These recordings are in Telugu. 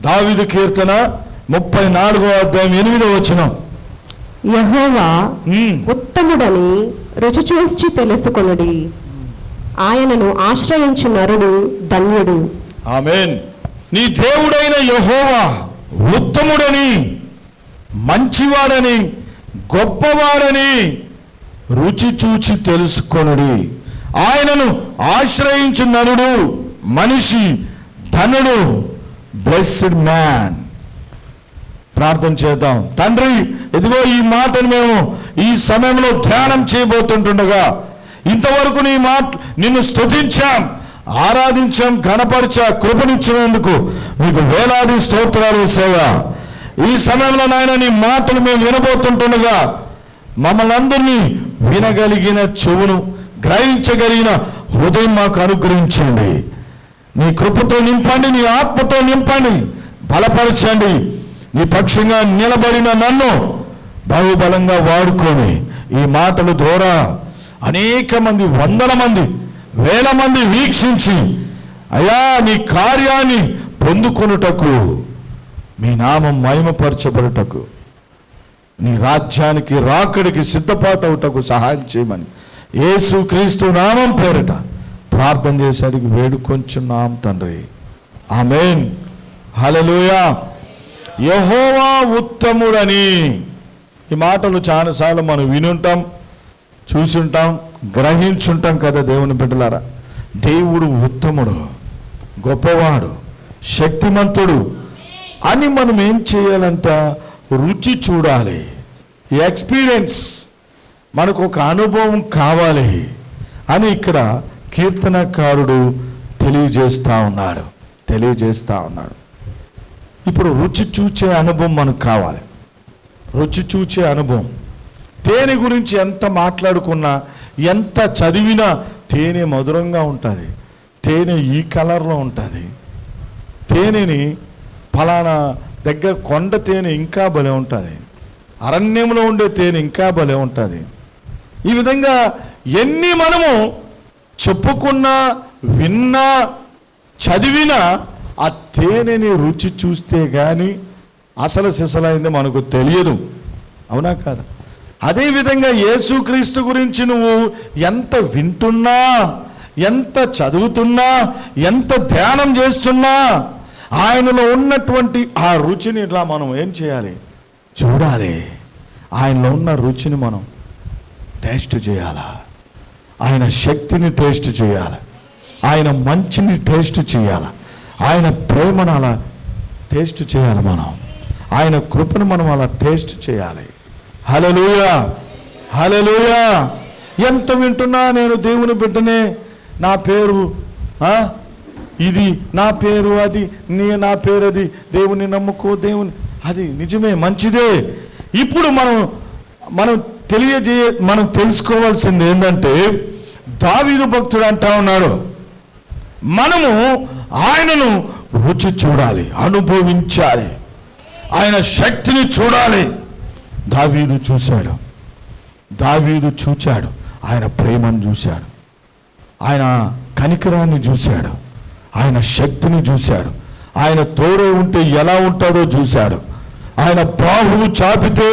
దావీదు కీర్తన 34:8. యెహోవా ఉత్తముడని రుచి చూసి తెలుసుకొనుడి, ఆయనను ఆశ్రయించు నరుడు ధన్యుడు. ఆమేన్. నీ దేవుడైన యెహోవా ఉత్తముడని, మంచివాడని, గొప్పవాడని రుచి చూచి తెలుసుకొనుడి. ఆయనను ఆశ్రయించు నరుడు మనిషి ధనుడు. Blessed man. ప్రార్థన చేద్దాం. తండ్రి, ఇదిగో ఈ మాటను మేము ఈ సమయంలో ధ్యానం చేయబోతుంటుండగా ఇంతవరకు నీ మాట నిన్ను స్తుతించాం, ఆరాధించాం, ఘనపరిచా, కృపనిచ్చినందుకు మీకు వేలాది స్తోత్రాలు వేసేవా. ఈ సమయంలో నాయన నీ మాటలు మేము వినబోతుంటుండగా మమ్మల్ని అందరినీ వినగలిగిన చెవును, గ్రహించగలిగిన హృదయం మాకు అనుగ్రహించండి. నీ కృపతో నింపండి, నీ ఆత్మతో నింపండి, బలపరచండి. నీ పక్షంగా నిలబడిన నన్ను బహుబలంగా వాడుకొని ఈ మాటల ద్వారా అనేక మంది, వందల మంది, వేల మంది వీక్షించి అయా నీ కార్యాన్ని పొందుకొనుటకు, మీ నామం మహిమపరచబడుటకు, నీ రాజ్యానికి రాకడికి సిద్ధపాటవుటకు సహాయం చేయమని యేసుక్రీస్తు నామం పేరిట ప్రార్థన చేసి అడిగి వేడుకొంచున్నాం తండ్రి. ఆమేన్. హల్లెలూయా. యెహోవా ఉత్తముడని ఈ మాటలు చాలాసార్లు మనం వినుంటాం, చూసుంటాం, గ్రహించుంటాం కదా దేవుని బిడ్డలారా. దేవుడు ఉత్తముడు, గొప్పవాడు, శక్తిమంతుడు అని మనం ఏం చేయాలంట? రుచి చూడాలి. ఎక్స్పీరియన్స్, మనకు ఒక అనుభవం కావాలి అని ఇక్కడ కీర్తనకారుడు తెలియజేస్తా ఉన్నాడు. ఇప్పుడు రుచి చూచే అనుభవం మనకు కావాలి. రుచి చూచే అనుభవం. తేనె గురించి ఎంత మాట్లాడుకున్నా, ఎంత చదివినా తేనె మధురంగా ఉంటుంది. తేనె ఈ కలర్లో ఉంటుంది. తేనెని ఫలానా దగ్గర కొండ తేనె ఇంకా భలే ఉంటుంది, అరణ్యంలో ఉండే తేనె ఇంకా భలే ఉంటుంది. ఈ విధంగా ఎన్ని మనము చెప్పుకున్నా, విన్నా, చదివినా ఆ తేనెని రుచి చూస్తే కానీ అసలు సిసలైంది మనకు తెలియదు. అవునా కాదా? అదేవిధంగా యేసుక్రీస్తు గురించి నువ్వు ఎంత వింటున్నా, ఎంత చదువుతున్నా, ఎంత ధ్యానం చేస్తున్నా ఆయనలో ఉన్నటువంటి ఆ రుచిని ఇట్లా మనం ఏం చేయాలి? చూడాలి. ఆయనలో ఉన్న రుచిని మనం టేస్ట్ చేయాలా? ఆయన శక్తిని టేస్ట్ చేయాలి, ఆయన మంచిని టేస్ట్ చేయాలి, ఆయన ప్రేమను అలా టేస్ట్ చేయాలి, మనం ఆయన కృపను మనం అలా టేస్ట్ చేయాలి. హల్లెలూయా, హల్లెలూయా. ఎంత వింటున్నా నేను దేవుని బిడ్డనే, నా పేరు ఇది, నా పేరు అది, నా పేరు అది, దేవుని నమ్ముకో, దేవుని, అది నిజమే, మంచిదే. ఇప్పుడు మనం తెలుసుకోవాల్సింది ఏంటంటే, దావీదు భక్తుడు అంటా ఉన్నాడు, మనము ఆయనను రుచి చూడాలి, అనుభవించాలి, ఆయన శక్తిని చూడాలి. దావీదు చూశాడు, ఆయన ప్రేమను చూశాడు, ఆయన కనికరాన్ని చూశాడు, ఆయన శక్తిని చూశాడు, ఆయన తోడే ఉంటే ఎలా ఉంటాడో చూశాడు, ఆయన బాహువు చాపితే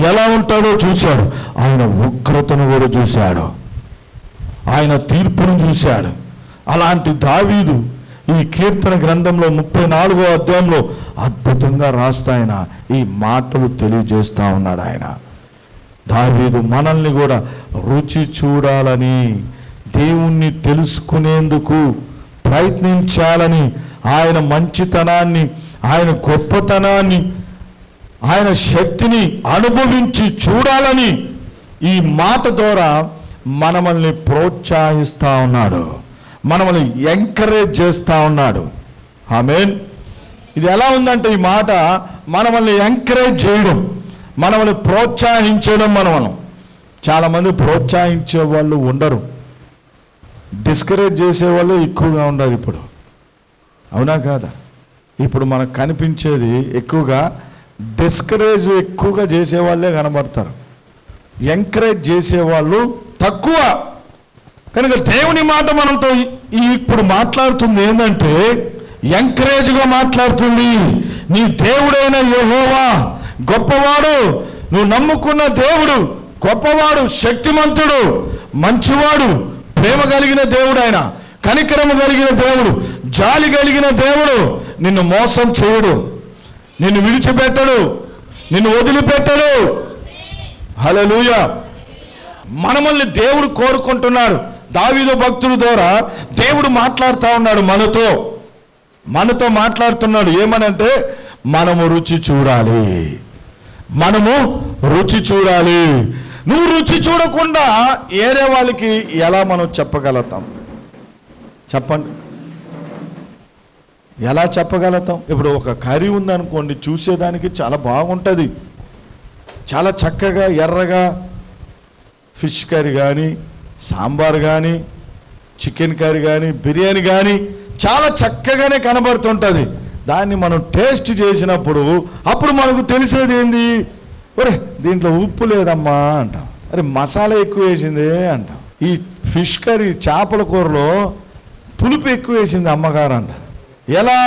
ఎలా ఉంటాడో చూశాడు, ఆయన ఉగ్రతను కూడా చూశాడు, ఆయన తీర్పును చూశాడు. అలాంటి దావీదు ఈ కీర్తన గ్రంథంలో 34వ అధ్యాయంలో అద్భుతంగా రాస్తా ఆయన ఈ మాటలు తెలియజేస్తా ఉన్నాడు. ఆయన దావీదు మనల్ని కూడా రుచి చూడాలని, దేవుణ్ణి తెలుసుకునేందుకు ప్రయత్నించాలని, ఆయన మంచితనాన్ని, ఆయన గొప్పతనాన్ని, ఆయన శక్తిని అనుభవించి చూడాలని ఈ మాట ద్వారా మనల్ని ప్రోత్సహిస్తూ ఉన్నాడు, మనల్ని ఎంకరేజ్ చేస్తూ ఉన్నాడు. ఆమేన్. ఇది ఎలా ఉందంటే, ఈ మాట మనల్ని ఎంకరేజ్ చేయడం, మనల్ని ప్రోత్సహించడం. మనం చాలామంది ప్రోత్సహించే వాళ్ళు ఉండరు, డిస్కరేజ్ చేసేవాళ్ళు ఎక్కువగా ఉండరు ఇప్పుడు. అవునా కాదా? ఇప్పుడు మనకు కనిపించేది ఎక్కువగా డిస్కరేజ్ ఎక్కువగా చేసేవాళ్ళే కనబడతారు, ఎంకరేజ్ చేసేవాళ్ళు తక్కువ. కనుక దేవుని మాట మనతో ఇప్పుడు మాట్లాడుతుంది ఏంటంటే, ఎంకరేజ్గా మాట్లాడుతుంది. నీ దేవుడైన యెహోవా గొప్పవాడు, నువ్వు నమ్ముకున్న దేవుడు గొప్పవాడు, శక్తిమంతుడు, మంచివాడు, ప్రేమ కలిగిన దేవుడు, ఆయన కనికరము కలిగిన దేవుడు, జాలి కలిగిన దేవుడు. నిన్ను మోసం చేయడు, నిన్ను విడిచిపెట్టడు, నిన్ను వదిలిపెట్టడు. హల్లెలూయా. మనల్ని దేవుడు కోరుకుంటున్నాడు. దావీదు భక్తుడి ద్వారా దేవుడు మాట్లాడుతూ ఉన్నాడు, మనతో మాట్లాడుతున్నాడు. ఏమనంటే మనము రుచి చూడాలి, మనము రుచి చూడాలి. నువ్వు రుచి చూడకుండా ఏరే వాళ్ళకి ఎలా మనం చెప్పగలుగుతాం? చెప్పండి, ఎలా చెప్పగలుగుతాం? ఇప్పుడు ఒక కర్రీ ఉందనుకోండి, చూసేదానికి చాలా బాగుంటుంది, చాలా చక్కగా ఎర్రగా ఫిష్ కర్రీ కానీ, సాంబార్ కానీ, చికెన్ కర్రీ కానీ, బిర్యానీ కానీ చాలా చక్కగానే కనబడుతుంటుంది. దాన్ని మనం టేస్ట్ చేసినప్పుడు అప్పుడు మనకు తెలిసేది ఏంది? ఒరే దీంట్లో ఉప్పు లేదమ్మా అంటాం, అరే మసాలా ఎక్కువ వేసిందే అంటాం. ఈ ఫిష్ కర్రీ చేపల కూరలో పులుపు ఎక్కువ వేసింది అమ్మగారు అంట. ఎలా?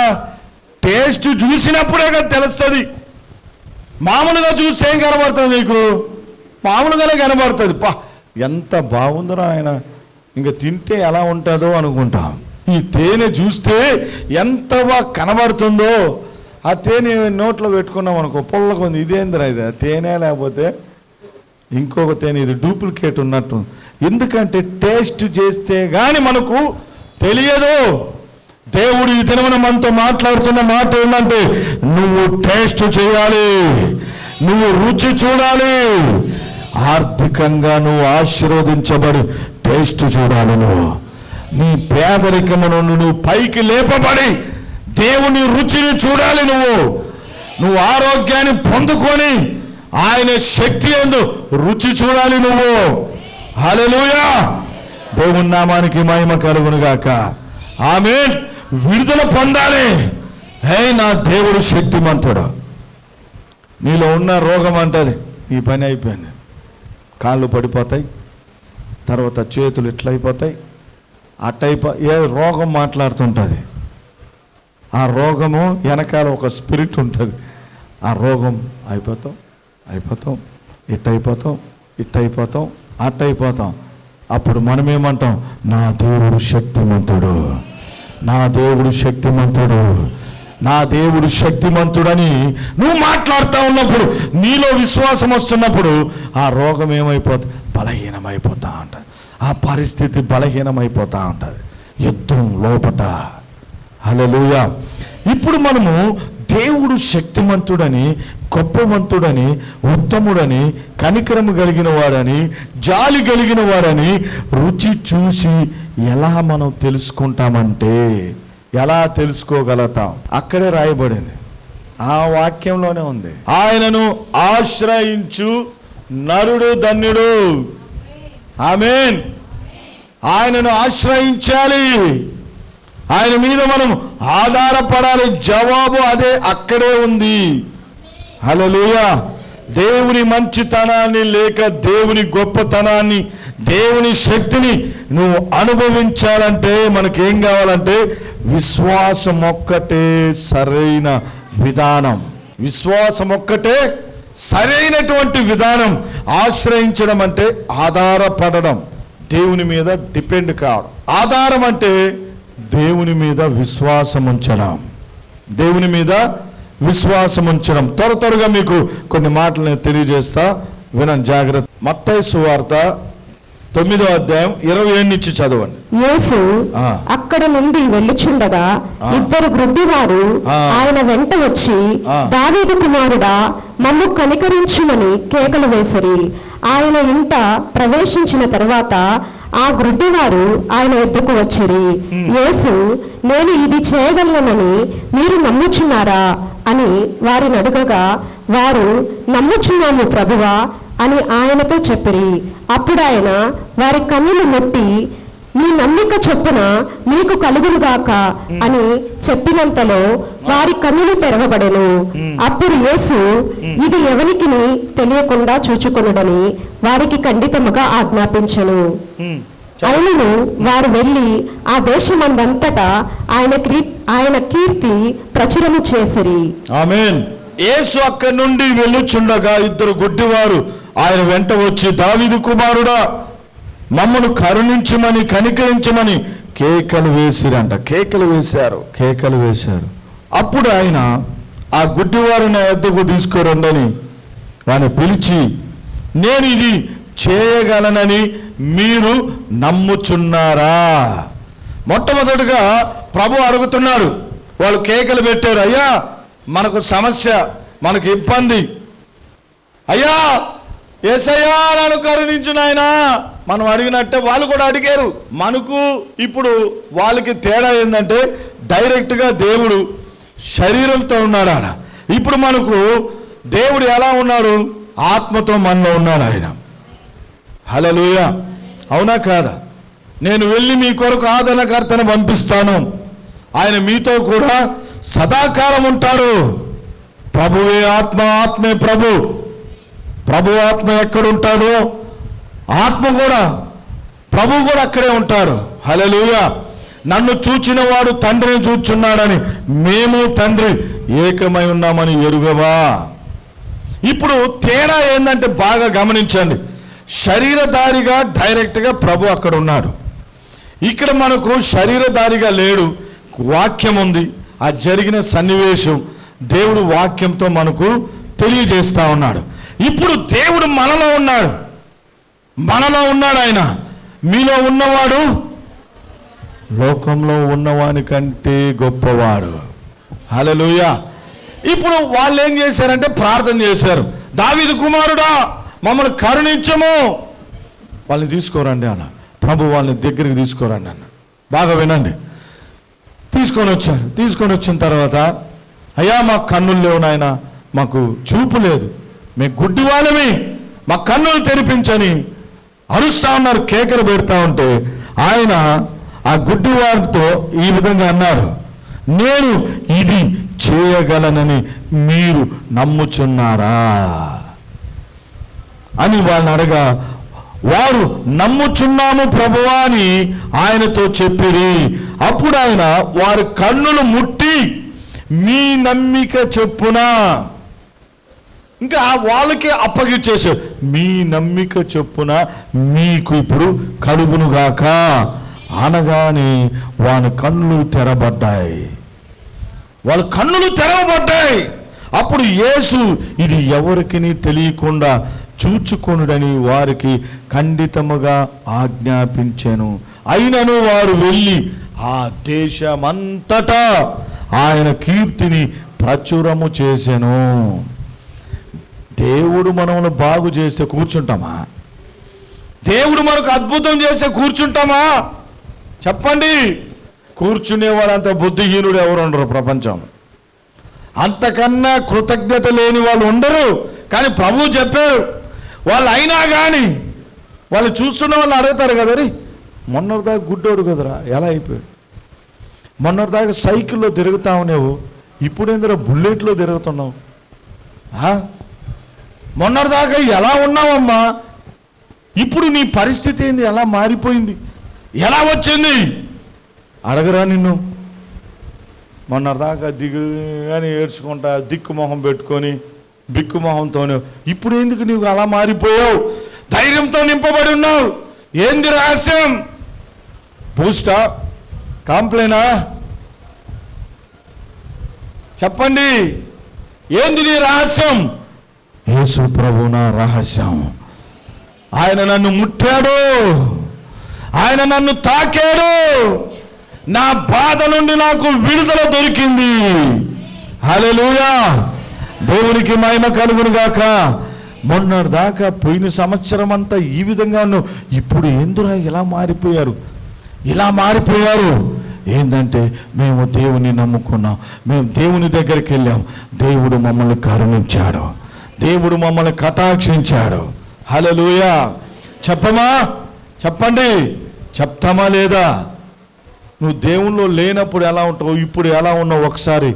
టేస్ట్ చూసినప్పుడే కదా తెలుస్తుంది. మామూలుగా చూస్తే ఏం కనబడుతుంది నీకు? మామూలుగానే కనబడుతుంది. ఎంత బాగుందో ఆయన, ఇంకా తింటే ఎలా ఉంటుందో అనుకుంటాం. ఈ తేనె చూస్తే ఎంత బాగా కనబడుతుందో, ఆ తేనె నోట్లో పెట్టుకున్నాం అనుకో, పొల్లగా ఉంది, ఇదేందిరా ఇది తేనె లేకపోతే ఇంకొక తేనె, ఇది డూప్లికేట్ ఉన్నట్టు. ఎందుకంటే టేస్ట్ చేస్తే కానీ మనకు తెలియదు. దేవుడు ఈ దినమున మనతో మాట్లాడుతున్న మాట ఏంటంటే, నువ్వు టేస్ట్ చేయాలి, నువ్వు రుచి చూడాలి, ఆర్థికంగా నువ్వు ఆశీర్వదించబడి టేస్ట్ చూడాలి. నువ్వు నీ పేదరికము నుండి నువ్వు పైకి లేపబడి దేవుని రుచిని చూడాలి. నువ్వు ఆరోగ్యాన్ని పొందుకొని ఆయన శక్తి యందు రుచి చూడాలి. నువ్వు హల్లెలూయా. దేవుని నామానికి మహిమ కలుగును గాక. ఆమేన్. విడుదల పొందాలి. హే నా దేవుడు శక్తిమంతుడు. నీలో ఉన్న రోగం అంటది ఈ పని అయిపోయింది, కాళ్ళు పడిపోతాయి, తర్వాత చేతులు ఇట్లయిపోతాయి, ఏ రోగం మాట్లాడుతుంటుంది. ఆ రోగము వెనకాల ఒక స్పిరిట్ ఉంటుంది. ఆ రోగం అయిపోతాం, ఇట్టయిపోతాం, అట్టయిపోతాం. అప్పుడు మనమేమంటాం? నా దేవుడు శక్తిమంతుడు, నా దేవుడు శక్తిమంతుడు, నా దేవుడు శక్తిమంతుడని నువ్వు మాట్లాడుతూ ఉన్నప్పుడు, నీలో విశ్వాసం వస్తున్నప్పుడు ఆ రోగం ఏమైపోతుంది? బలహీనమైపోతా ఉంటుంది. ఆ పరిస్థితి బలహీనమైపోతూ ఉంటుంది. యుద్ధం లోపట. హల్లెలూయా. ఇప్పుడు మనము దేవుడు శక్తిమంతుడని, గొప్పవంతుడని, ఉత్తముడని, కనికరము కలిగిన వాడని, జాలి కలిగిన వాడని రుచి చూసి ఎలా మనం తెలుసుకుంటామంటే, ఎలా తెలుసుకోగలుగుతాం? అక్కడే రాయబడింది, ఆ వాక్యంలోనే ఉంది. ఆయనను ఆశ్రయించు నరుడు ధన్యుడు. ఆమేన్. ఆయనను ఆశ్రయించాలి, ఆయన మీద మనం ఆధారపడాలి. జవాబు అదే, అక్కడే ఉంది. హల్లెలూయా. దేవుని మంచితనాన్ని లేక దేవుని గొప్పతనాన్ని, దేవుని శక్తిని నువ్వు అనుభవించాలంటే మనకేం కావాలంటే విశ్వాసం ఒక్కటే సరైన విధానం. విశ్వాసం ఒక్కటే సరైనటువంటి విధానం. ఆశ్రయించడం అంటే ఆధారపడడం, దేవుని మీద డిపెండ్ కావడం. ఆధారం అంటే దేవుని మీద విశ్వాసం ఉంచడం, దేవుని మీద విశ్వాసం ఉంచడం. త్వరగా మీకు కొన్ని మాటలు నేను తెలియజేస్తా, వినండి జాగ్రత్త. మత్తయి సువార్త 9వ అధ్యాయం 27 నుంచి చదవండి. యేసు అక్కడ నుండి వెళ్ళుచుండగా ఇద్దరు గ్రుడ్డివారు ఆయన వెంట వచ్చి, దావీదు కుమారుడా మమ్ము కనికరించుమని కేకలు వేసిరి. ఆయన ఇంట ప్రవేశించిన తరువాత ఆ గ్రుడ్డివారు ఆయన ఎద్దుకు వచ్చిరి. యేసు, నేను ఇది చేయగలనని మీరు నమ్ముచున్నారా అని వారిని అడుగగా, వారు నమ్ముచున్నాము ప్రభువా అని ఆయనతో చెప్పిరి. అప్పుడు ఆయన వారి కన్నులు ముట్టి, మీ నమ్మిక చొప్పున మీకు కలుగునుగాక అని చెప్పినంతలో వారి కన్నులు తెరవబడెను. అప్పుడు యేసు ఇది ఎవరికిని తెలియకుండా చూచుకొనుడని వారికి ఖండితముగా ఆజ్ఞాపించెను. అవును, వారు వెళ్ళి ఆ దేశమందంతటా ఆయన కీర్తి ప్రచురము చేసిరి. ఆమేన్. యేసు అక్కడి నుండి వెళ్ళుచుండగా ఇద్దరు గుడ్డివారు ఆయన వెంట వచ్చి, దావీదు కుమారుడా, మమ్మను కరుణించమని, కనికరించమని కేకలు వేసిరంట. కేకలు వేశారు. అప్పుడు ఆయన ఆ గుడ్డివారిని నా వద్దకు తీసుకురండని వారిని పిలిచి, నేను ఇది చేయగలనని మీరు నమ్ముచున్నారా? మొట్టమొదటిగా ప్రభు అడుగుతున్నాడు. వాళ్ళు కేకలు పెట్టారు, అయ్యా మనకు సమస్య, మనకు ఇబ్బంది, అయ్యా యేసయ్యా నన్ను కరుణించు నాయనా. మనం అడిగినట్టే వాళ్ళు కూడా అడిగారు. మనకు ఇప్పుడు వాళ్ళకి తేడా ఏంటంటే డైరెక్ట్గా దేవుడు శరీరంతో ఉన్నాడు ఆయన. ఇప్పుడు మనకు దేవుడు ఎలా ఉన్నాడు? ఆత్మతో మనలో ఉన్నాడు ఆయన. హల్లెలూయా, అవునా కాదా? నేను వెళ్ళి మీ కొరకు ఆదరణకర్తను పంపిస్తాను, ఆయన మీతో కూడా సదాకాలం ఉంటాడు. ప్రభువే ఆత్మ, ఆత్మే ప్రభు. ప్రభు ఆత్మ ఎక్కడుంటాడో ప్రభు కూడా అక్కడే ఉంటాడు. హల్లెలూయా. నన్ను చూచిన వాడు తండ్రిని చూచున్నాడని మేము తండ్రి ఏకమై ఉన్నామని ఎరుగవా? ఇప్పుడు తేడా ఏంటంటే బాగా గమనించండి. శరీరధారిగా డైరెక్ట్గా ప్రభు అక్కడ ఉన్నాడు. ఇక్కడ మనకు శరీరధారిగా లేడు, వాక్యం ఉంది. ఆ జరిగిన సన్నివేశం దేవుడు వాక్యంతో మనకు తెలియజేస్తా ఉన్నాడు. ఇప్పుడు దేవుడు మనలో ఉన్నాడు ఆయన. మీలో ఉన్నవాడు లోకంలో ఉన్నవాని కంటే గొప్పవాడు. హల్లెలూయా. ఇప్పుడు వాళ్ళు ఏం చేశారంటే ప్రార్థన చేశారు, దావీదు కుమారుడా మమ్మల్ని కరుణించము. వాళ్ళని తీసుకోరండి అన్న. ప్రభు వాళ్ళని దగ్గరికి తీసుకోరండి అన్న. బాగా వినండి. తీసుకొని వచ్చిన తర్వాత, అయ్యా మాకు కన్నులు లేవు నాయన, మాకు చూపు లేదు, మేము గుడ్డి వాళ్ళమి, మా కన్నులు తెరిపించని అరుస్తా ఉన్నారు. కేకలు పెడతా ఉంటే ఆయన ఆ గుడ్డి వారితో ఈ విధంగా అన్నారు, నేను ఇది చేయగలనని మీరు నమ్ముచున్నారా అని వాళ్ళని అడగా, వారు నమ్ముచున్నాము ప్రభువా అని ఆయనతో చెప్పిరి. అప్పుడు ఆయన వారి కన్నులు ముట్టి మీ నమ్మిక చొప్పున, ఇంకా వాళ్ళకి అప్పగిచ్చేసారు, మీ నమ్మిక చొప్పున మీకు ఇప్పుడు కలుగునుగాక అనగానే వాళ్ళ కన్నులు తెరబడ్డాయి. అప్పుడు యేసు ఇది ఎవరికి తెలియకుండా చూచుకొనుడని వారికి ఖండితముగా ఆజ్ఞాపించెను. అయినను వారు వెళ్ళి ఆ దేశమంతటా ఆయన కీర్తిని ప్రచురము చేసెను. దేవుడు మనల్ని బాగు చేస్తే కూర్చుంటామా? దేవుడు మనకు అద్భుతం చేస్తే కూర్చుంటామా? చెప్పండి. కూర్చునేవాడంత బుద్ధిహీనుడు ఎవరు ఉండరు ప్రపంచం. అంతకన్నా కృతజ్ఞత లేని వాళ్ళు ఉండరు. కానీ ప్రభువు చెప్పారు, వాళ్ళు అయినా కానీ వాళ్ళు చూస్తున్న వాళ్ళు అడుగుతారు కదా, రే మొన్నటిదాకా గుడ్డోడు కదరా, ఎలా అయిపోయాడు? మొన్నటిదాకా సైకిల్లో తిరుగుతా ఉన్నావు, ఇప్పుడు ఏందిరా బుల్లెట్లో తిరుగుతున్నావు? మొన్నటిదాకా ఎలా ఉన్నావమ్మా, ఇప్పుడు నీ పరిస్థితి ఏంది, ఎలా మారిపోయింది, ఎలా వచ్చింది? అడగరా నిన్ను. మొన్నటిదాకా దిగు అని ఏడ్చుకుంటా దిక్కు మొహం పెట్టుకొని బిక్కు మొహంతోనే, ఇప్పుడు ఎందుకు నీవు అలా మారిపోయావు? ధైర్యంతో నింపబడి ఉన్నావు. ఏంది రహస్యం? బూస్టా, కాంప్లైనా? చెప్పండి, ఏంది నీ రహస్యం? యేసు ప్రభు నా రహస్యం. ఆయన నన్ను ముట్టాడు, ఆయన నన్ను తాకాడు, నా బాధ నుండి నాకు విడుదల దొరికింది. హల్లెలూయా, దేవునికి మహిమ కలుగును గాక. మొన్నటిదాకా పోయిన సంవత్సరం అంతా ఈ విధంగా ఉన్నావు, ఇప్పుడు ఎందురా ఇలా మారిపోయారు? ఏంటంటే మేము దేవుని నమ్ముకున్నాం, మేము దేవుని దగ్గరికి వెళ్ళాం, దేవుడు మమ్మల్ని కరుణించాడు, దేవుడు మమ్మల్ని కటాక్షించాడు. హల్లెలూయా. చెప్పండి, చెప్తామా లేదా? నువ్వు దేవుల్లో లేనప్పుడు ఎలా ఉంటావు, ఇప్పుడు ఎలా ఉన్నావు ఒకసారి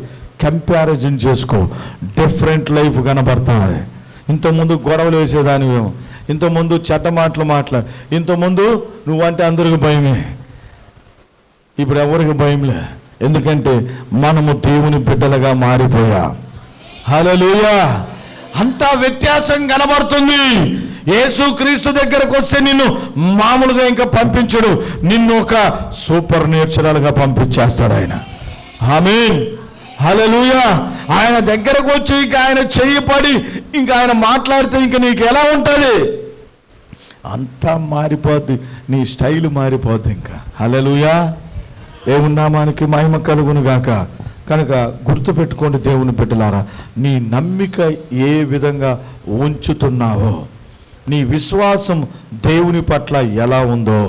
కంపారిజన్ చేసుకో. డిఫరెంట్ లైఫ్ కనబడుతుంది. ఇంతకుముందు గొడవలు వేసేదానివేమో, ఇంతకుముందు చెడ్డ మాటలు మాట్లాడు, ఇంతకుముందు నువ్వంటే అందరికి భయమే, ఇప్పుడు ఎవరికి భయంలే. ఎందుకంటే మనము దేవుని బిడ్డలుగా మారిపోయా. హల్లెలూయా. అంతా వ్యత్యాసం కనబడుతుంది. యేసుక్రీస్తు దగ్గరకు వస్తే నిన్ను మామూలుగా ఇంకా పంపించడు, నిన్ను ఒక సూపర్ నేచురల్గా పంపించేస్తాడు ఆయన. ఆమేన్. హల్లెలూయా. ఆయన దగ్గరకు వచ్చి ఇంకా ఆయన చెయ్యి పడి ఇంకా ఆయన మాట్లాడితే ఇంకా నీకు ఎలా ఉంటుంది? అంతా మారిపోద్ది, నీ స్టైల్ మారిపోద్ది ఇంకా. హల్లెలూయా. దేవుని నామానికి మహిమ కలుగును గాక. కనుక గుర్తుపెట్టుకోండి దేవుని బిడ్డలారా, నీ నమ్మిక ఏ విధంగా ఉంచుతున్నావో, నీ విశ్వాసం దేవుని పట్ల ఎలా ఉందో.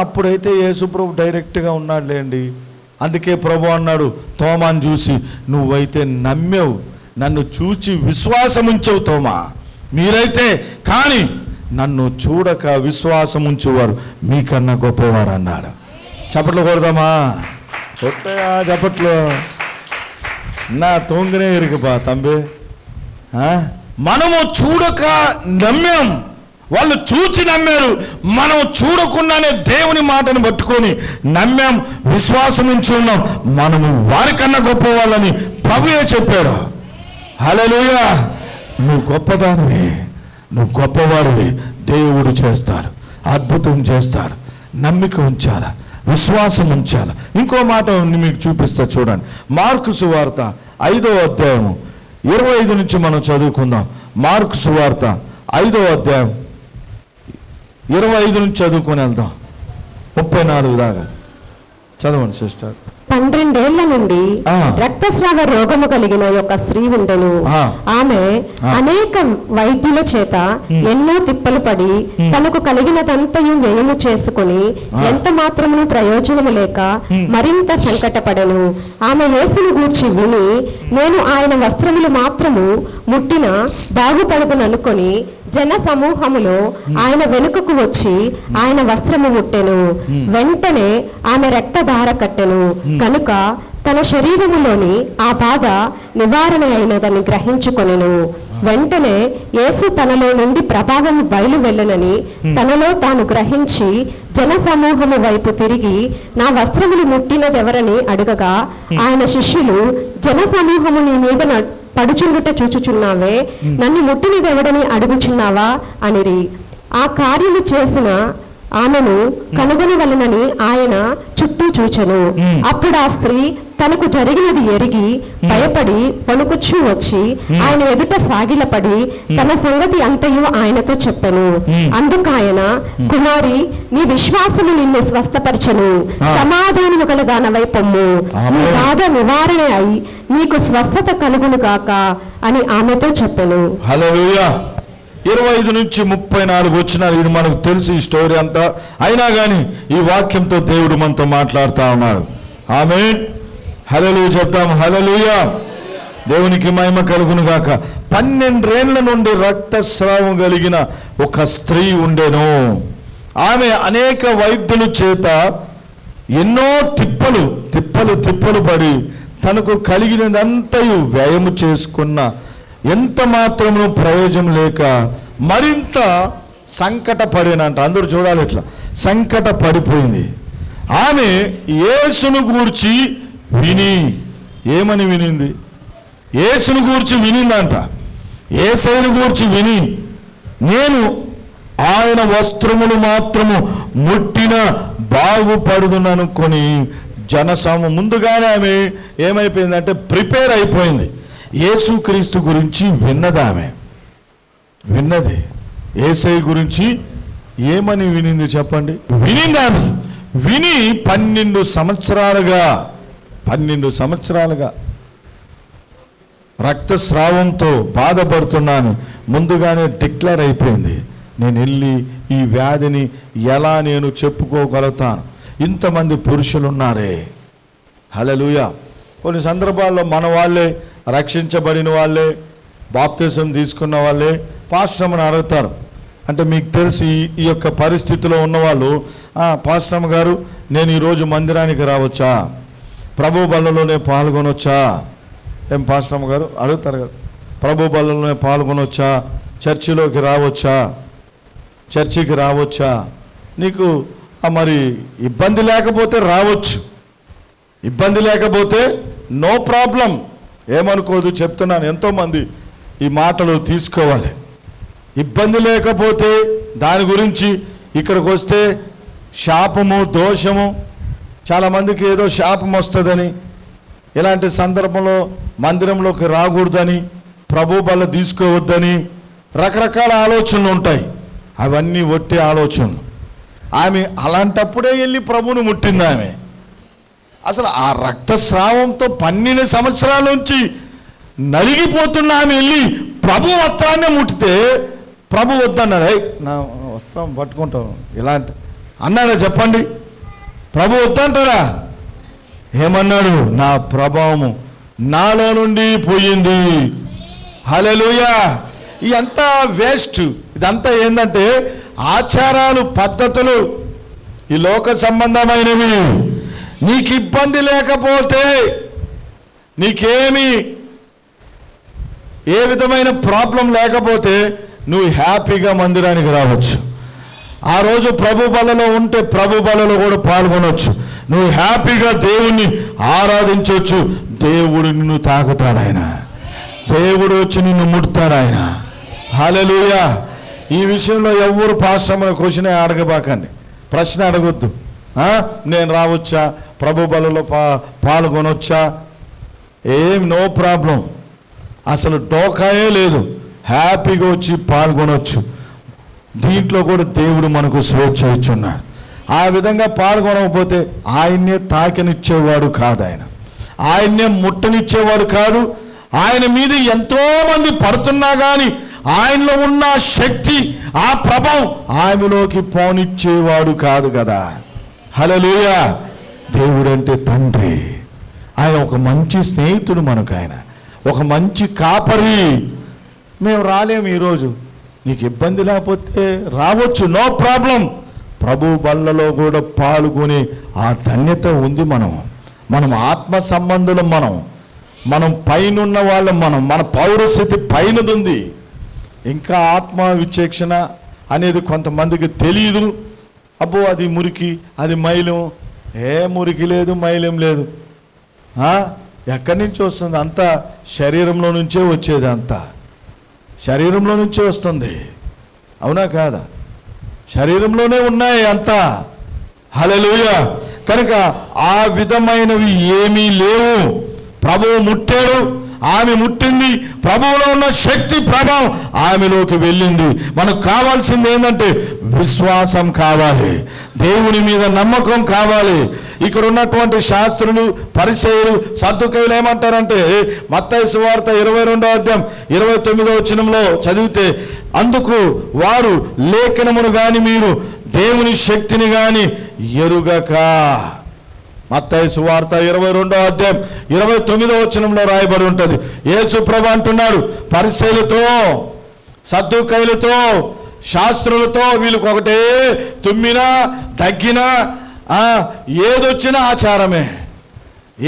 అప్పుడైతే యేసు ప్రభు డైరెక్ట్గా ఉన్నాడులేండి. అందుకే ప్రభు అన్నాడు తోమాను చూసి, నువ్వైతే నమ్మావు, నన్ను చూచి విశ్వాసం ఉంచవు తోమా. మీరైతే కానీ నన్ను చూడక విశ్వాసం ఉంచేవారు మీకన్నా గొప్పవారు అన్నాడు. చప్పట్లు కొడదామా? కొట్టయా చప్పట్లు. నా తొంగనే ఇరుకుపా తంబి. మనము చూడక నమ్మాం, వాళ్ళు చూచి నమ్మారు. మనం చూడకుండానే దేవుని మాటను పట్టుకొని నమ్మాం, విశ్వాసం ఉంచి ఉన్నాం. మనము వారికన్నా గొప్ప వాళ్ళని ప్రభువే చెప్పాడు. హల్లెలూయా. నువ్వు గొప్పదానివి, నువ్వు గొప్పవాడివి. దేవుడు చేస్తాడు, అద్భుతం చేస్తాడు. నమ్మిక ఉంచాలా, విశ్వాసం ఉంచాలా. ఇంకో మాట మీకు చూపిస్తా చూడండి. మార్కు సువార్త 5వ అధ్యాయము 25 నుంచి మనం చదువుకుందాం. మార్కు సువార్త 5వ అధ్యాయం 25 నుంచి చదువుకొని వెళ్దాం. 34 దాకా చదవండి సిస్టర్. 12 ఏళ్ల నుండి రక్తస్రావ రోగము కలిగిన ఒక స్త్రీ ఉండెను. ఆమె అనేక వైద్యుల చేత ఎన్నో తిప్పలు పడి తనకు కలిగినదంతయు వ్యయము చేసుకుని ఎంత మాత్రమును ప్రయోజనము లేక మరింత సంకటపడెను. ఆమె యేసును గూర్చి విని, నేను ఆయన వస్త్రములు మాత్రము ముట్టిన బాగుపడదుననుకొని జన సమూహములో ఆయన వెనుకకు వచ్చి ఆయన వస్త్రము ముట్టెను. వెంటనే ఆమె రక్తధార కట్టెను. కనుక తన శరీరములోని ఆ బాధ నివారణ అయినదని గ్రహించుకొనెను. వెంటనే యేసు తనలో నుండి ప్రభావం బయలు వెళ్ళనని తనలో తాను గ్రహించి జన సమూహము వైపు తిరిగి, నా వస్త్రములు ముట్టినదెవరని అడగగా, ఆయన శిష్యులు, జన సమూహము నీ మీద పడుచుండుట చూచుచున్నావే, నన్ను ముట్టినదెవడని అడుగుచున్నావా అనిరి. ఆ కార్యము చేసిన ఆమెను కనుగొనవలనని ఆయన చుట్టూ చూచెను. అప్పుడు ఆ స్త్రీ తనకు జరిగినది ఎరిగి భయపడి వణుకుచూ వచ్చి ఆయన ఎదుట సాగిలపడి తన సంగతి అంతయు ఆయనతో చెప్పెను. అందుకాయన, కుమారి, నీ విశ్వాసము నిన్ను స్వస్థపరచెను, సమాధానము గల దానవై పొమ్ము, నీ బాధ నివారణ అయి నీకు స్వస్థత కలుగును గాక అని ఆమెతో చెప్పెను. హల్లెలూయా. 25 నుంచి 34 వచ్చిన ఇది మనకు తెలుసు ఈ స్టోరీ అంతా. అయినా కానీ ఈ వాక్యంతో దేవుడు మనతో మాట్లాడుతూ ఉన్నాడు. ఆమేన్. హల్లెలూయా చెప్తాం. హల్లెలూయా. దేవునికి మహిమ కలుగును గాక. 12 ఏళ్ల నుండి రక్తస్రావం కలిగిన ఒక స్త్రీ ఉండెను. ఆమె అనేక వైద్యుల చేత ఎన్నో తిప్పలు పడి తనకు కలిగినదంతయు వ్యయము చేసుకున్న ఎంత మాత్రము ప్రయోజనం లేక మరింత సంకట పడినంట. అందరూ చూడాలి, ఇట్లా సంకట పడిపోయింది. ఆమె యేసును గూర్చి విని, ఏమని వినింది? యేసును గూర్చి వినిందంట. యేసయ్యను గూర్చి విని, నేను ఆయన వస్త్రములు మాత్రము ముట్టిన బాగుపడుదుననుకొని ముందుగానే ఆమె ఏమైపోయిందంటే ప్రిపేర్ అయిపోయింది. యేసుక్రీస్తు గురించి విన్నది. యేసయ్య గురించి ఏమని వినింది చెప్పండి? వినిందాను. విని 12 సంవత్సరాలుగా రక్తస్రావంతో బాధపడుతున్నాను ముందుగానే డిక్లేర్ అయిపోయింది. నేను వెళ్ళి ఈ వ్యాధిని ఎలా నేను చెప్పుకోగలుగుతాను? ఇంతమంది పురుషులు ఉన్నారే. హల్లెలూయా. కొన్ని సందర్భాల్లో మన వాళ్ళే, రక్షించబడిన వాళ్ళే, బాప్తిజం తీసుకున్న వాళ్ళే పాస్టర్ని అడుగుతారు. అంటే మీకు తెలిసి ఈ యొక్క పరిస్థితిలో ఉన్నవాళ్ళు, పాస్టర్ గారు నేను ఈరోజు మందిరానికి రావచ్చా, ప్రభు బల్లలోనే పాల్గొనొచ్చా? ఏం పాస్టర్ గారు అడుగుతారు కదా, ప్రభు బల్లలోనే పాల్గొనొచ్చా, చర్చిలోకి రావచ్చా? చర్చికి రావచ్చా? నీకు మరి ఇబ్బంది లేకపోతే రావచ్చు, ఇబ్బంది లేకపోతే నో ప్రాబ్లం, ఏమనుకోదు. చెప్తున్నాను, ఎంతోమంది ఈ మాటలు తీసుకోవాలి. ఇబ్బంది లేకపోతే దాని గురించి ఇక్కడికి వస్తే శాపము, దోషము, చాలామందికి ఏదో శాపం వస్తుందని, ఇలాంటి సందర్భంలో మందిరంలోకి రాకూడదని, ప్రభు బల్ల తీసుకోవద్దని రకరకాల ఆలోచనలు ఉంటాయి. అవన్నీ ఒట్టి ఆలోచనలు. ఆమె అలాంటప్పుడే వెళ్ళి ప్రభువుని ముట్టింది. ఆమె అసలు ఆ రక్తస్రావంతో 12 సంవత్సరాల నుంచి నలిగిపోతున్న ఆమె వెళ్ళి ప్రభు వస్త్రాన్నే ముట్టితే ప్రభు వద్దన్నాడు. నా వస్త్రం పట్టుకుంటాం ఇలాంటి అన్నాడా? చెప్పండి. ప్రభు వద్దంటారా? ఏమన్నాడు? నా ప్రభావము నాలో నుండి పోయింది. హల్లెలూయా. ఇదంతా వేస్ట్. ఇదంతా ఏంటంటే ఆచారాలు, పద్ధతులు, ఈ లోక సంబంధమైనవి. నీకు ఇబ్బంది లేకపోతే, నీకేమి ఏ విధమైన ప్రాబ్లం లేకపోతే నువ్వు హ్యాపీగా మందిరానికి రావచ్చు. ఆ రోజు ప్రభు బలలో ఉంటే ప్రభు బలలో కూడా పాల్గొనవచ్చు. నువ్వు హ్యాపీగా దేవుణ్ణి ఆరాధించవచ్చు. దేవుడు నిన్ను తాకుతాడు, ఆయన దేవుడు వచ్చి నిన్ను ముడతాడు ఆయన. హల్లెలూయా. ఈ విషయంలో ఎవరు పాస్టర్ని క్వశ్చన్ అడగబాకండి, ప్రశ్న అడగొద్దు. నేను రావచ్చా, ప్రభు బలలో పాల్గొనొచ్చా? ఏం నో ప్రాబ్లం, అసలు డోకాయే లేదు. హ్యాపీగా వచ్చి పాల్గొనవచ్చు. దీంట్లో కూడా దేవుడు మనకు స్వేచ్ఛ ఇచ్చున్నాడు. ఆ విధంగా పాల్గొనకపోతే ఆయన్నే తాకినిచ్చేవాడు కాదు, ఆయన్నే ముట్టనిచ్చేవాడు కాదు. ఆయన మీద ఎంతోమంది పడుతున్నా కానీ ఆయనలో ఉన్న శక్తి, ఆ ప్రభావం ఆమెలోకి పోనిచ్చేవాడు కాదు కదా. హల్లెలూయా. దేవుడు అంటే తండ్రి. ఆయన ఒక మంచి స్నేహితుడు మనకు, ఆయన ఒక మంచి కాపరి. మేము రాలేము ఈరోజు, నీకు ఇబ్బంది లేకపోతే రావచ్చు, నో ప్రాబ్లం. ప్రభు బల్లలో కూడా పాల్గొనే ఆ ధన్యత ఉంది. మనం ఆత్మ సంబంధులం, మనం పైనున్న వాళ్ళం, మన పౌరస్థితి పైనదుంది. ఇంకా ఆత్మ విచక్షణ అనేది కొంతమందికి తెలియదు. అబ్బో అది మురికి, అది మైలం. ఏ మురికి లేదు, మైలం లేదు. ఎక్కడి నుంచి వస్తుంది? అంతా శరీరంలో నుంచే వచ్చేది, అంతా శరీరంలో నుంచే వస్తుంది. అవునా కాదా? శరీరంలోనే ఉన్నాయి అంతా. హల్లెలూయా. కనుక ఆ విధమైనవి ఏమీ లేవు. ప్రభువు ముట్టాడు, ఆమె ముట్టింది. ప్రభువులో ఉన్న శక్తి, ప్రభావం ఆమెలోకి వెళ్ళింది. మనకు కావాల్సింది ఏంటంటే విశ్వాసం కావాలి, దేవుని మీద నమ్మకం కావాలి. ఇక్కడ ఉన్నటువంటి శాస్త్రులు, పరిసయ్యులు, సద్దుకయ్యులు ఏమంటారంటే, మత్తయి సువార్త 22వ అధ్యాయం 29వ వచనంలో చదివితే, అందుకు వారు లేఖనమును గాని మీరు దేవుని శక్తిని గాని ఎరుగక. మత్తయి సువార్త 22వ అధ్యాయం 29వ వచనంలో రాయబడి ఉంటుంది. యేసు ప్రభు అంటున్నాడు, పరిసయ్యులతో, సద్దుకయ్యులతో, శాస్త్రులతో వీళ్ళకి ఒకటే తుమ్మినా తగ్గినా ఏదొచ్చినా ఆచారమే,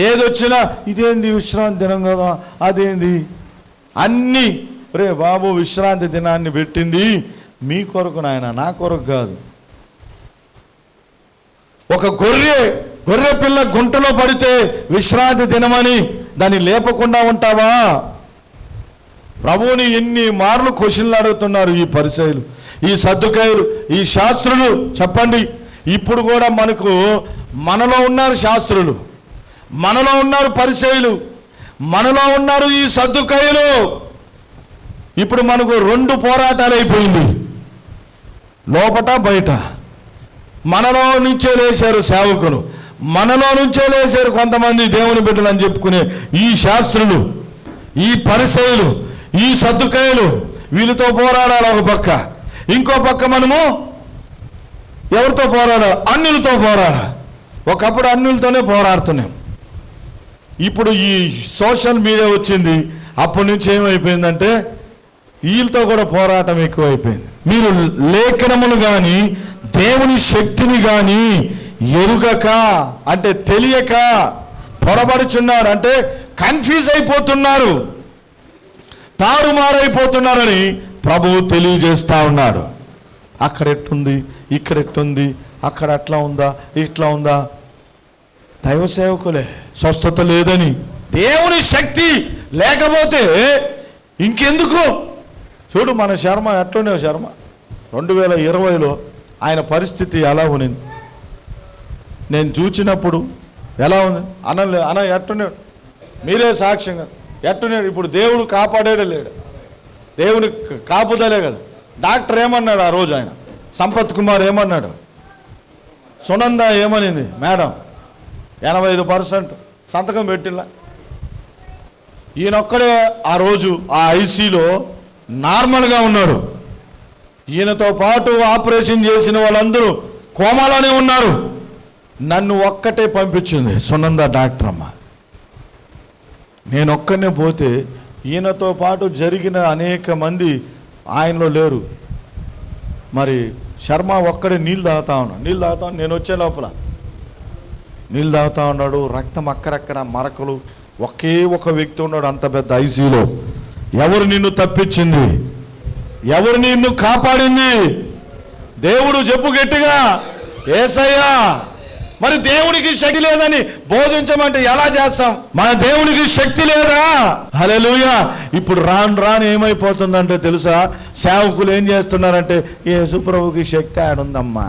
ఏదొచ్చినా ఇదేంది విశ్రాంతి దినం కదా, అదేంది అన్నీ. రే బాబు, విశ్రాంతి దినాన్ని పెట్టింది మీ కొరకు నాయన, నా కొరకు కాదు. ఒక గొర్రె పిల్ల గుంటలో పడితే విశ్రాంతి దినమని దాన్ని లేపకుండా ఉంటావా? ప్రభువుని ఎన్ని మార్లు క్వశ్చన్లు అడుగుతున్నారు ఈ పరిసయ్యులు, ఈ సద్దుకయ్యులు, ఈ శాస్త్రులు. చెప్పండి, ఇప్పుడు కూడా మనలో ఉన్నారు శాస్త్రులు, మనలో ఉన్నారు పరిసయ్యులు, మనలో ఉన్నారు ఈ సద్దుకయ్యులు. ఇప్పుడు మనకు 2 పోరాటాలు అయిపోయింది, లోపట బయట. మనలో నుంచే లేచారు సేవకులు, మనలో నుంచే లేచారు కొంతమంది దేవుని బిడ్డలు అని చెప్పుకునే ఈ శాస్త్రులు, ఈ పరిసయ్యులు, ఈ సద్దుకయ్యులు. వీళ్ళతో పోరాడాలి ఒక పక్క, ఇంకో పక్క మనము ఎవరితో పోరాడాలి? అన్యులతో పోరాడాలి. ఒకప్పుడు అన్యులతోనే పోరాడుతున్నాం. ఇప్పుడు ఈ సోషల్ మీడియా వచ్చింది, అప్పటి నుంచి ఏమైపోయిందంటే వీళ్ళతో కూడా పోరాటం ఎక్కువైపోయింది. మీరు లేఖనములు కానీ దేవుని శక్తిని కానీ ఎరుగక, అంటే తెలియక పొరబడుచున్నారు, అంటే కన్ఫ్యూజ్ అయిపోతున్నారు, తారుమారైపోతున్నారని ప్రభువు తెలియజేస్తా ఉన్నాడు. అక్కడ ఎట్టుంది, ఇక్కడ ఎట్టుంది, అక్కడ అట్లా ఉందా, ఇట్లా ఉందా. దైవ సేవకులే స్వస్థత లేదని, దేవుని శక్తి లేకపోతే ఇంకెందుకు. చూడు మన శర్మ ఎట్లునే శర్మ 2020లో ఆయన పరిస్థితి ఎలా ఉన్నింది నేను చూచినప్పుడు. ఎలా ఉంది అన్న ఎట్టునే, మీరే సాక్ష్యంగా ఎట్టున్నాడు. ఇప్పుడు దేవుడు కాపాడేడే లేడు, దేవుని కాపుదలే కదా. డాక్టర్ ఏమన్నాడు ఆ రోజు, ఆయన సంపత్ కుమార్ ఏమన్నాడు, సునంద ఏమనింది మేడం 85% సంతకం పెట్టిలా. ఈయనొక్కడే ఆ రోజు ఆ ఐసీలో నార్మల్గా ఉన్నాడు. ఈయనతో పాటు ఆపరేషన్ చేసిన వాళ్ళందరూ కోమాలోనే ఉన్నారు. నన్ను ఒక్కటే పంపించింది సునంద డాక్టర్ అమ్మ. నేను ఒక్కనే పోతే ఈయనతో పాటు జరిగిన అనేక మంది ఆయనలో లేరు. మరి శర్మ ఒక్కడే నీళ్ళు తాగుతా ఉన్నాడు. నేను వచ్చే లోపల నీళ్ళు తాగుతా ఉన్నాడు. రక్తం అక్కడక్కడ మరకలు. ఒకే ఒక వ్యక్తి ఉన్నాడు అంత పెద్ద ఐసీలో. ఎవరు నిన్ను తప్పించింది, ఎవరు నిన్ను కాపాడింది? దేవుడు. చెప్పు గట్టిగా, యేసయ్యా. మరి దేవునికి శక్తి లేదని బోధించమంటే ఎలా చేస్తాం? మన దేవునికి శక్తి లేదా? హల్లెలూయా. ఇప్పుడు రాను ఏమైపోతుందంటే తెలుసా, సేవకులు ఏం చేస్తున్నారంటే యేసు ప్రభువుకి శక్తి ఆడుందమ్మా,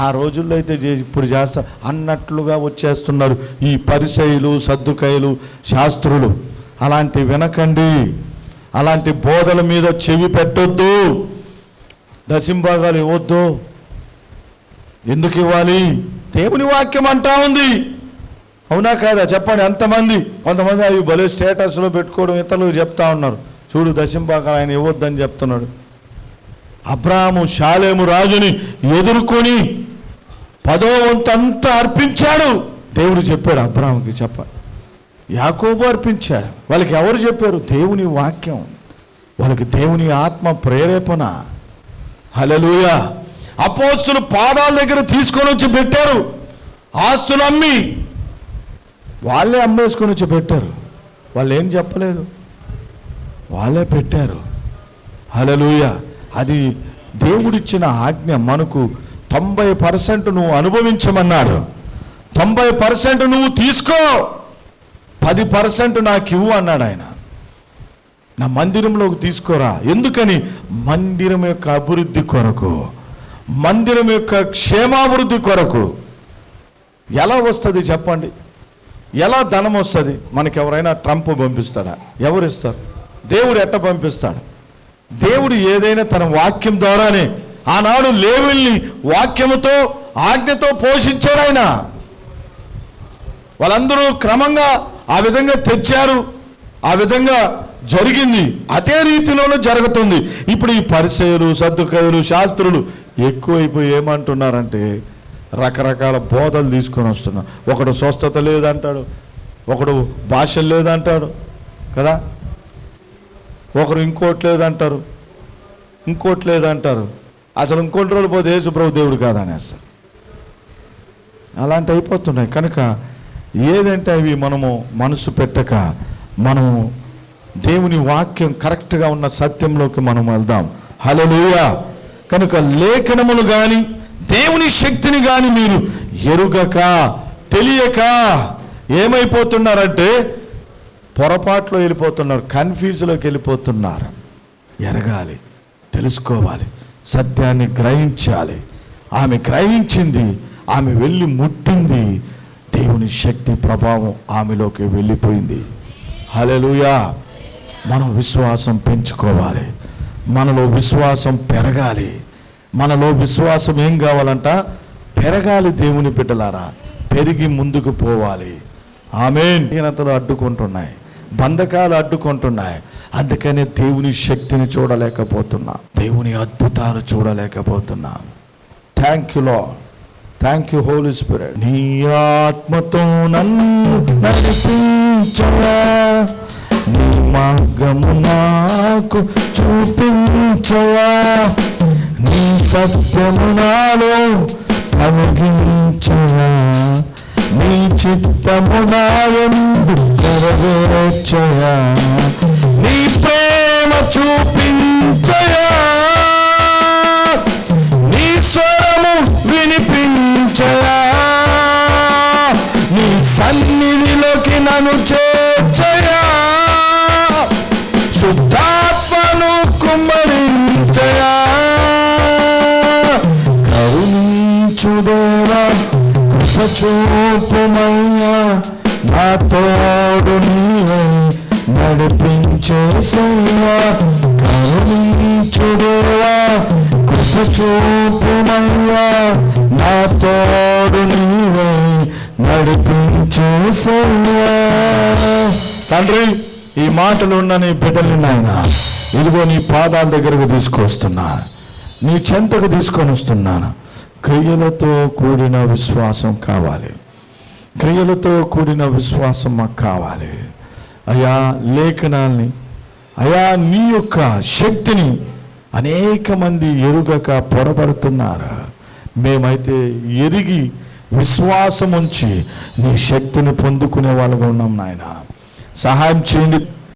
ఆ రోజుల్లో అయితే ఇప్పుడు చేస్తా అన్నట్లుగా వచ్చేస్తున్నారు ఈ పరిసయ్యులు, సద్దుకయ్యులు, శాస్త్రులు. అలాంటి వినకండి, అలాంటి బోధల మీద చెవి పెట్టొద్దు. దశంభాగాలు ఇవ్వద్దు. ఎందుకు ఇవ్వాలి? దేవుని వాక్యం అంటా ఉంది. అవునా కాదా చెప్పండి. ఎంతమంది, కొంతమంది అవి భలే స్టేటస్లో పెట్టుకోవడం ఇతరులకు చెప్తా ఉన్నారు. చూడు దశంభాగాలు ఆయన ఇవ్వద్దని చెప్తున్నాడు. అబ్రాహాము షాలేము రాజుని ఎదుర్కొని 10వ వంతు అంతా అర్పించాడు. దేవుడు చెప్పాడు అబ్రాహాముకి చెప్పాలి. యాకోబు అర్పించాడు. వాళ్ళకి ఎవరు చెప్పారు? దేవుని వాక్యం. వాళ్ళకి దేవుని ఆత్మ ప్రేరేపణ. హల్లెలూయా. అపోస్తలులు పాదాల దగ్గర తీసుకొని వచ్చి పెట్టారు. ఆస్తులు అమ్మి వాళ్ళే అమ్మేసుకొని వచ్చి పెట్టారు. వాళ్ళు ఏం చెప్పలేదు, వాళ్ళే పెట్టారు. హల్లెలూయా. అది దేవుడిచ్చిన ఆజ్ఞ. మనకు 90% నువ్వు అనుభవించమన్నాడు. 90% నువ్వు తీసుకో, 10% నాకు ఇవ్వు అన్నాడు ఆయన. నా మందిరంలోకి తీసుకోరా. ఎందుకని? మందిరం యొక్క అభివృద్ధి కొరకు, మందిరం యొక్క క్షేమాభివృద్ధి కొరకు. ఎలా వస్తుంది చెప్పండి? ఎలా ధనం వస్తుంది? మనకి ఎవరైనా ట్రంప్ పంపిస్తాడా? ఎవరు ఇస్తారు? దేవుడు ఎట్ట పంపిస్తాడు? దేవుడు ఏదైనా తన వాక్యం ద్వారానే. ఆనాడు లేవీయుల్ని వాక్యముతో, ఆజ్ఞతో పోషించాడు ఆయన. వాళ్ళందరూ క్రమంగా ఆ విధంగా తెచ్చారు. ఆ విధంగా జరిగింది. అదే రీతిలోనూ జరుగుతుంది. ఇప్పుడు ఈ పరిసయ్యులు, సద్దుకయ్యులు, శాస్త్రులు ఎక్కువైపోయి ఏమంటున్నారంటే రకరకాల బోధలు తీసుకొని వస్తున్నారు. ఒకడు స్వస్థత లేదంటాడు, ఒకడు భాషలు లేదంటాడు కదా, ఒకరు ఇంకోటి లేదంటారు, ఇంకోటి లేదంటారు. అసలు ఇంకోటి రోజులు పోతే యేసు ప్రభు దేవుడు కాదనేస్తారు. అలాంటి అయిపోతున్నాయి. కనుక ఏదంటే అవి మనము మనసు పెట్టక మనము దేవుని వాక్యం కరెక్ట్గా ఉన్న సత్యంలోకి మనం వెళ్దాం. హల్లెలూయా. కనుక లేఖనములు కానీ దేవుని శక్తిని కానీ మీరు ఎరుగక, తెలియక ఏమైపోతున్నారంటే పొరపాట్లో వెళ్ళిపోతున్నారు, కన్ఫ్యూజ్లోకి వెళ్ళిపోతున్నారు. ఎరగాలి, తెలుసుకోవాలి, సత్యాన్ని గ్రహించాలి. ఆమె గ్రహించింది, ఆమె వెళ్ళి ముట్టింది, దేవుని శక్తి ప్రభావం ఆమెలోకి వెళ్ళిపోయింది. హల్లెలూయా. మనం విశ్వాసం పెంచుకోవాలి, మనలో విశ్వాసం పెరగాలి. మనలో విశ్వాసం ఏం కావాలంట? పెరగాలి. దేవుని బిడ్డలారా, పెరిగి ముందుకు పోవాలి. ఆమేన్. హీనతలు అడ్డుకుంటున్నాయి, బంధకాలు అడ్డుకుంటున్నాయి. అందుకనే దేవుని శక్తిని చూడలేకపోతున్నా, దేవుని అద్భుతాలు చూడలేకపోతున్నా. Thank you lord, thank you holy spirit. నీ ఆత్మతో నన్ను నడిపించవా, నీ మార్గము నాకు చూపించవా, నీ సత్యము నాలో కలిగించవా, నీ చిత్తము నా యందు నెరవేర్చవా, నీ ప్రేమ చూపించవా. పరిశుద్ధాత్మను కుమ్మరించయా కరుణించుదేవా కృప చూపుమయ్యా నా తోడు నీవై నడిపించేసయ్యా కరుణించుదేవా కృప చూపుమయ్యా నా తోడు నీవై నడిపించేసయ్యా. తండ్రి, ఈ మాటలు ఉన్న నీ బిడ్డల్ని నాయన ఇదిగో నీ పాదాల దగ్గరకు తీసుకొస్తున్నా, నీ చెంతకు తీసుకొని వస్తున్నాను. క్రియలతో కూడిన విశ్వాసం కావాలి, క్రియలతో కూడిన విశ్వాసం మాకు కావాలి అయ్యా. లేఖనాల్ని అయ్యా నీ యొక్క శక్తిని అనేక మంది ఎరుగక పొరపడుతున్నారు. మేమైతే ఎరిగి విశ్వాసం ఉంచి నీ శక్తిని పొందుకునే వాళ్ళగా ఉన్నాం నాయన. సహాయం చేయండి.